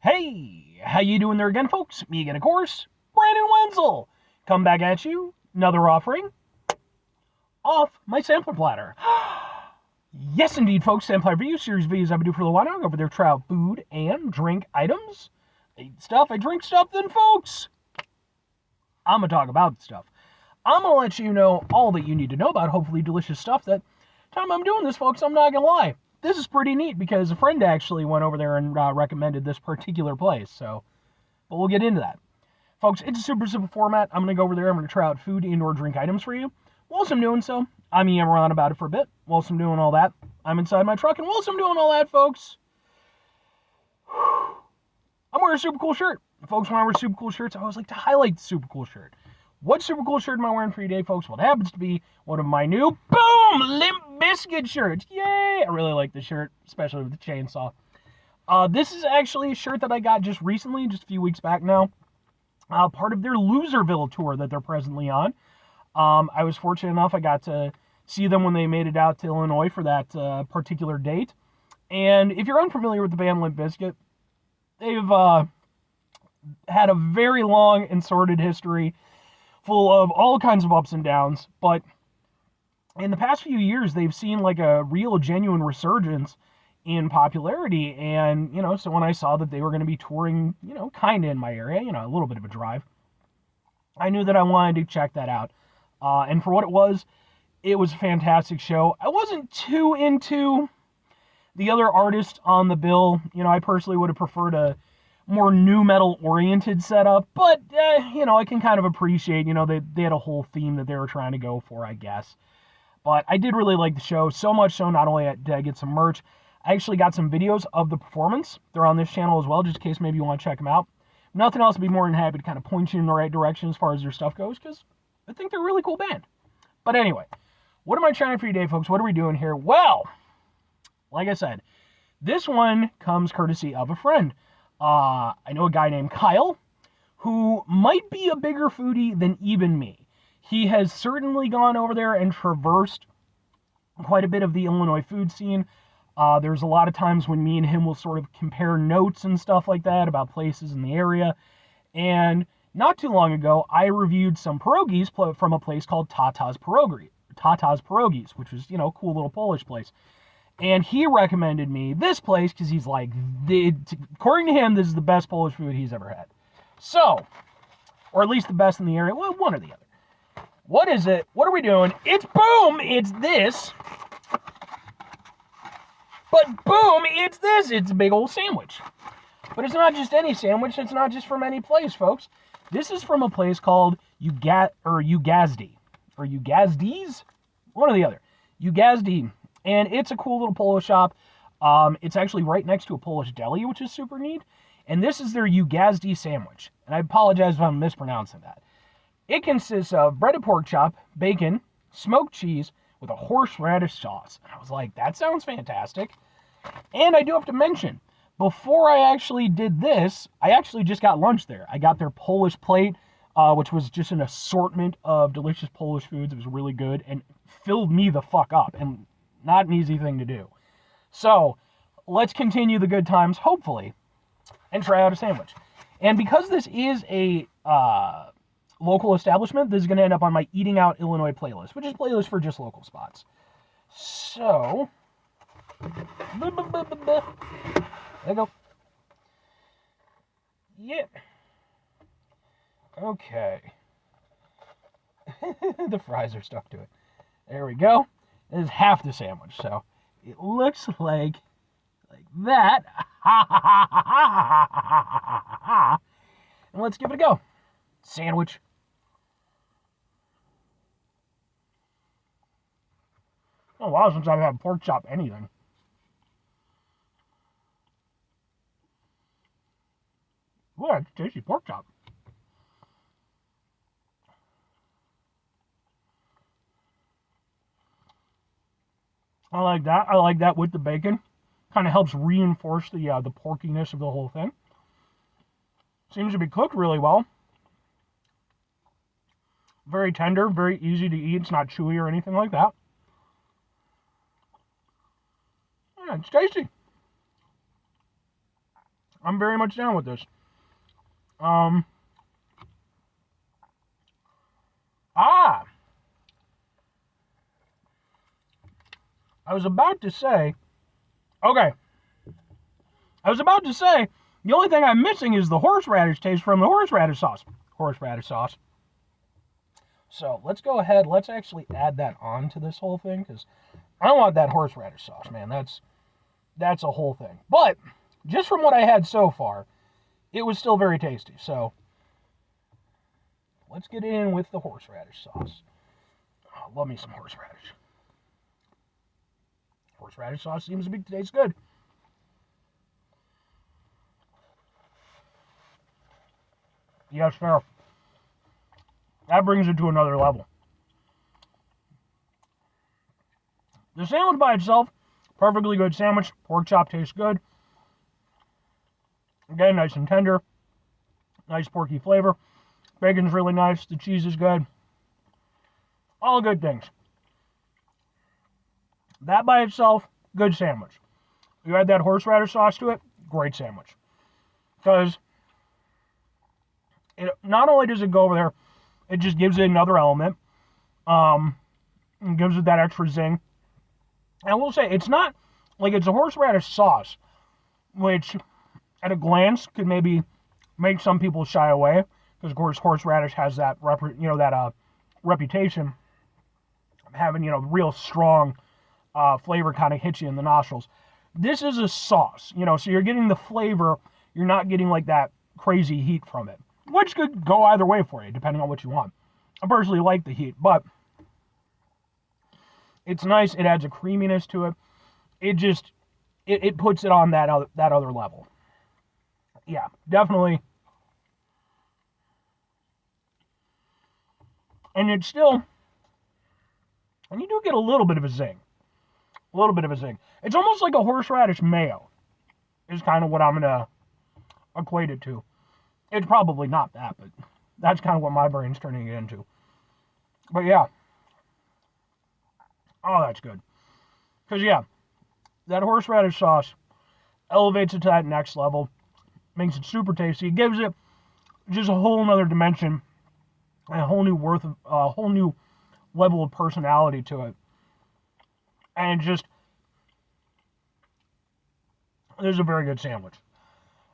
Hey, how you doing there again, folks? Me again, of course, Brandon Wenzel. Come back at you, another offering off my sampler platter. Yes, indeed, folks, sampler review series videos I've been doing for a while now. Over there, try out food and drink items. I eat stuff, I drink stuff, then, folks, I'm going to talk about stuff. I'm going to let you know all that you need to know about hopefully delicious stuff. That time I'm doing this, folks, I'm not going to lie. This is pretty neat because a friend actually went over there and recommended this particular place. But we'll get into that. Folks, it's a super simple format. I'm going to go over there. I'm going to try out food and or drink items for you. Whilst I'm doing so, I'm yammering on about it for a bit. Whilst I'm doing all that, I'm inside my truck. And whilst I'm doing all that, folks, I'm wearing a super cool shirt. Folks, when I wear super cool shirts, I always like to highlight the super cool shirt. What super cool shirt am I wearing for you today, folks? Well, it happens to be one of my new, boom, Lint Biscuit shirts. Yay! I really like the shirt, especially with the chainsaw. This is actually a shirt that I got just recently, just a few weeks back now. Part of their Loserville tour that they're presently on. I was fortunate enough, I got to see them when they made it out to Illinois for that particular date. And if you're unfamiliar with the band Lint Biscuit, they've had a very long and sordid history full of all kinds of ups and downs, but in the past few years, they've seen like a real genuine resurgence in popularity. And, so when I saw that they were going to be touring, kind of in my area, a little bit of a drive, I knew that I wanted to check that out. And for what it was a fantastic show. I wasn't too into the other artists on the bill. I personally would have preferred a more nu metal oriented setup, but I can kind of appreciate, they had a whole theme that they were trying to go for, I guess. But I did really like the show, so much so not only did I get some merch, I actually got some videos of the performance. They're on this channel as well, just in case maybe you want to check them out. Nothing else, I'd be more than happy to kind of point you in the right direction as far as their stuff goes, because I think they're a really cool band. But anyway, what am I trying for you today, folks? What are we doing here? Well, like I said, this one comes courtesy of a friend. I know a guy named Kyle who might be a bigger foodie than even me. He has certainly gone over there and traversed quite a bit of the Illinois food scene. There's a lot of times when me and him will sort of compare notes and stuff like that about places in the area. And not too long ago, I reviewed some pierogies from a place called Tata's Pierogies, which was, a cool little Polish place. And he recommended me this place because he's like, according to him, this is the best Polish food he's ever had. So, or at least the best in the area. Well, one or the other. What is it? What are we doing? It's boom! It's this. But boom! It's this. It's a big old sandwich. But it's not just any sandwich. It's not just from any place, folks. This is from a place called Gazdy. Or Gazdy's? One or the other. Gazdy. And it's a cool little Polish shop. It's actually right next to a Polish deli, which is super neat. And this is their Gazdy Sandwich. And I apologize if I'm mispronouncing that. It consists of breaded pork chop, bacon, smoked cheese, with a horseradish sauce. And I was like, that sounds fantastic. And I do have to mention, before I actually did this, I actually just got lunch there. I got their Polish plate, which was just an assortment of delicious Polish foods. It was really good and filled me the fuck up. And not an easy thing to do. So, let's continue the good times, hopefully, and try out a sandwich. And because this is a local establishment, this is going to end up on my Eating Out Illinois playlist, which is a playlist for just local spots. So, there you go. Yeah. Okay. The fries are stuck to it. There we go. This is half the sandwich, so it looks like that. And let's give it a go. Sandwich. Oh wow, since I've had pork chop anything. Ooh, that's tasty pork chop. I like that. I like that with the bacon. Kind of helps reinforce the porkiness of the whole thing. Seems to be cooked really well. Very tender, very easy to eat. It's not chewy or anything like that. Yeah, it's tasty. I'm very much down with this. I was about to say, okay. I was about to say, the only thing I'm missing is the horseradish taste from the horseradish sauce. Horseradish sauce. So let's go ahead. Let's actually add that on to this whole thing, because I want that horseradish sauce, man. That's a whole thing. But just from what I had so far, it was still very tasty. So let's get in with the horseradish sauce. Oh, love me some horseradish. Horseradish sauce seems to taste good. Yes, sir. That brings it to another level. The sandwich by itself, perfectly good sandwich. Pork chop tastes good. Again, nice and tender. Nice porky flavor. Bacon's really nice. The cheese is good. All good things. That by itself, good sandwich. You add that horseradish sauce to it, great sandwich. Because it not only does it go over there, it just gives it another element. It gives it that extra zing. And I will say, it's not like it's a horseradish sauce, which at a glance could maybe make some people shy away, because of course horseradish has that reputation of having real strong flavor, kind of hits you in the nostrils. This is a sauce, so you're getting the flavor. You're not getting like that crazy heat from it, which could go either way for you, depending on what you want. I personally like the heat, but it's nice. It adds a creaminess to it. It puts it on that other level. Yeah, definitely. And you do get a little bit of a zing. A little bit of a zing. It's almost like a horseradish mayo, is kind of what I'm going to equate it to. It's probably not that, but that's kind of what my brain's turning it into. But yeah. Oh, that's good. Because, yeah, that horseradish sauce elevates it to that next level. Makes it super tasty. It gives it just a whole nother dimension. And a whole new level of personality to it. And there's a very good sandwich.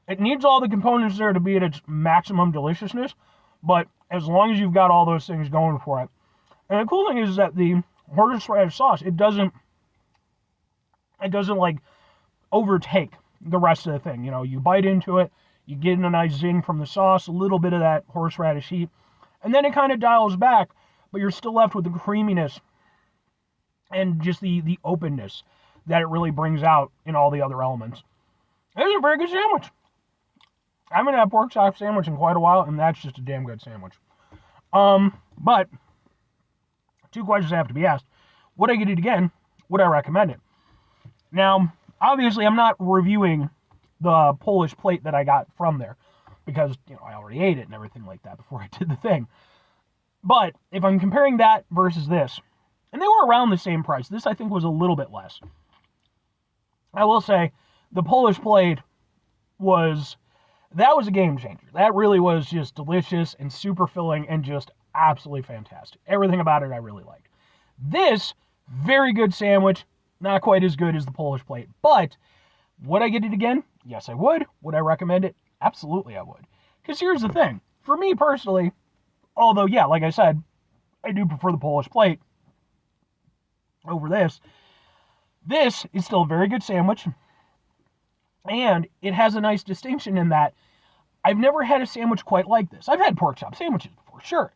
It needs all the components there to be at its maximum deliciousness, but as long as you've got all those things going for it. And the cool thing is that the horseradish sauce, it doesn't like overtake the rest of the thing. You bite into it, you get a nice zing from the sauce, a little bit of that horseradish heat, and then it kind of dials back, but you're still left with the creaminess and just the openness that it really brings out in all the other elements. It's a very good sandwich. I haven't had a pork chop sandwich in quite a while, and that's just a damn good sandwich. But two questions have to be asked. Would I get it again? Would I recommend it? Now, obviously, I'm not reviewing the Polish plate that I got from there, because I already ate it and everything like that before I did the thing. But if I'm comparing that versus this, and they were around the same price. This, I think, was a little bit less. I will say, the Polish plate was a game changer. That really was just delicious and super filling and just absolutely fantastic. Everything about it I really liked. This, very good sandwich. Not quite as good as the Polish plate. But, would I get it again? Yes, I would. Would I recommend it? Absolutely, I would. Because here's the thing. For me personally, although, yeah, like I said, I do prefer the Polish plate over this. This is still a very good sandwich, and it has a nice distinction in that I've never had a sandwich quite like this. I've had pork chop sandwiches before, sure,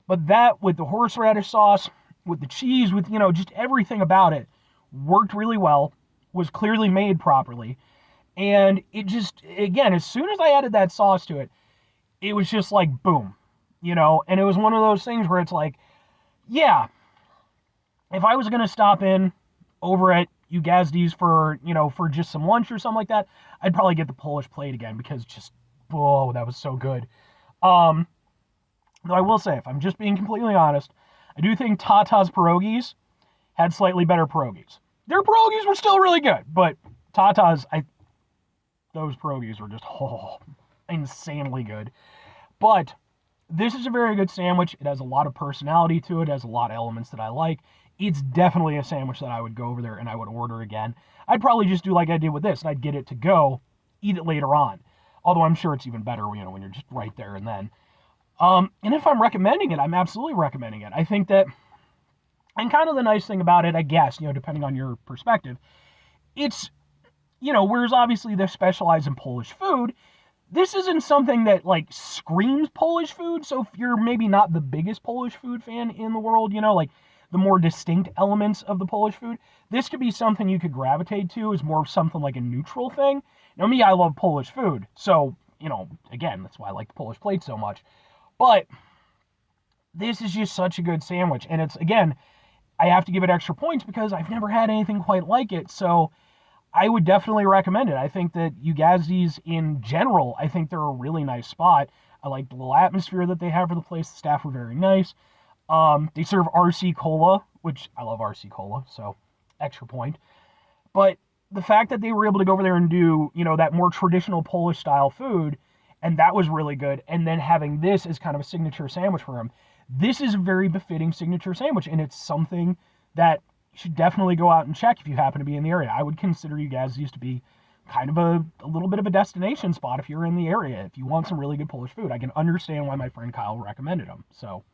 but that with the horseradish sauce, with the cheese, with just everything about it worked really well, was clearly made properly, and it just, again, as soon as I added that sauce to it, it was just like boom, and it was one of those things where it's like, yeah, if I was going to stop in over at Gazdy's for just some lunch or something like that, I'd probably get the Polish plate again, because that was so good. Though I will say, if I'm just being completely honest, I do think Tata's pierogies had slightly better pierogies. Their pierogies were still really good, but Tata's, those pierogies were just, insanely good. But this is a very good sandwich. It has a lot of personality to it. It has a lot of elements that I like. It's definitely a sandwich that I would go over there and I would order again. I'd probably just do like I did with this, and I'd get it to go, eat it later on. Although I'm sure it's even better, when you're just right there and then. And if I'm recommending it, I'm absolutely recommending it. I think that, and kind of the nice thing about it, I guess, depending on your perspective, it's, whereas obviously they specialize in Polish food, this isn't something that like screams Polish food. So if you're maybe not the biggest Polish food fan in the world, like the more distinct elements of the Polish food, this could be something you could gravitate to as more something like a neutral thing. Now, me, I love Polish food. So, again, that's why I like the Polish plate so much. But this is just such a good sandwich. And it's, again, I have to give it extra points because I've never had anything quite like it. So I would definitely recommend it. I think that you Gazdy's in general, I think they're a really nice spot. I like the little atmosphere that they have for the place. The staff are very nice. They serve RC Cola, which I love RC Cola, so extra point. But the fact that they were able to go over there and do, that more traditional Polish style food, and that was really good, and then having this as kind of a signature sandwich for them, this is a very befitting signature sandwich, and it's something that you should definitely go out and check if you happen to be in the area. I would consider you guys to be kind of a little bit of a destination spot if you're in the area, if you want some really good Polish food. I can understand why my friend Kyle recommended them. So,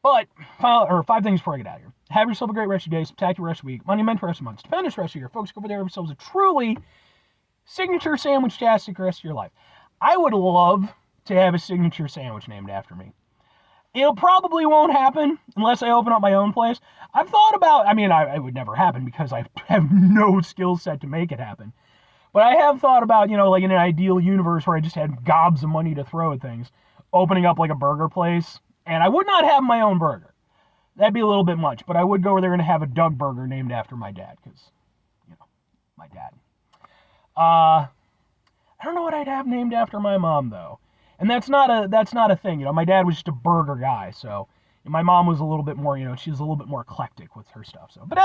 but 5 things before I get out of here. Have yourself a great rest of your day, spectacular rest of the week, monumental rest of the month, stupendous rest of your year. Folks, go over there, have yourselves a truly signature sandwich-tastic rest of your life. I would love to have a signature sandwich named after me. It probably won't happen unless I open up my own place. I've thought about, it would never happen because I have no skill set to make it happen. But I have thought about, like in an ideal universe where I just had gobs of money to throw at things, opening up like a burger place. And I would not have my own burger. That'd be a little bit much. But I would go over there and have a Doug burger named after my dad because, my dad. I don't know what I'd have named after my mom, though. And that's not a thing. My dad was just a burger guy, so my mom was a little bit more, she was a little bit more eclectic with her stuff. So, but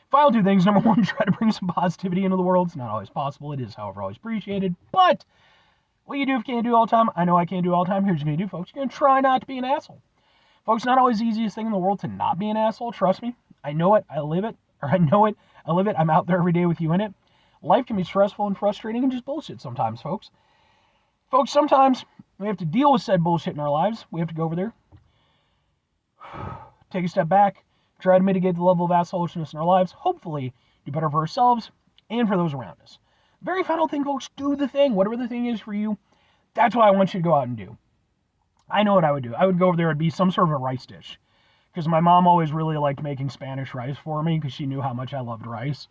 final 2 things. Number 1, try to bring some positivity into the world. It's not always possible. It is, however, always appreciated. But what you do if you can't do all the time, I know I can't do all the time. Here's what you're gonna do, folks. You're gonna try not to be an asshole. Folks, not always the easiest thing in the world to not be an asshole. Trust me. I know it. I live it. Or I know it. I live it. I'm out there every day with you in it. Life can be stressful and frustrating and just bullshit sometimes, folks. Folks, sometimes we have to deal with said bullshit in our lives. We have to go over there, take a step back, try to mitigate the level of assholishness in our lives, hopefully do better for ourselves and for those around us. Very final thing, folks, do the thing. Whatever the thing is for you, that's what I want you to go out and do. I know what I would do. I would go over there and be some sort of a rice dish. Because my mom always really liked making Spanish rice for me because she knew how much I loved rice.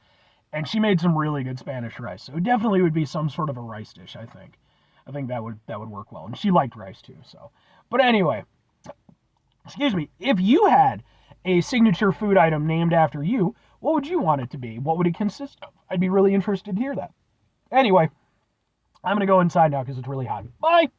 And she made some really good Spanish rice. So it definitely would be some sort of a rice dish, I think. I think that would work well. And she liked rice too, so. But anyway, excuse me, if you had a signature food item named after you, what would you want it to be? What would it consist of? I'd be really interested to hear that. Anyway, I'm going to go inside now because it's really hot. Bye!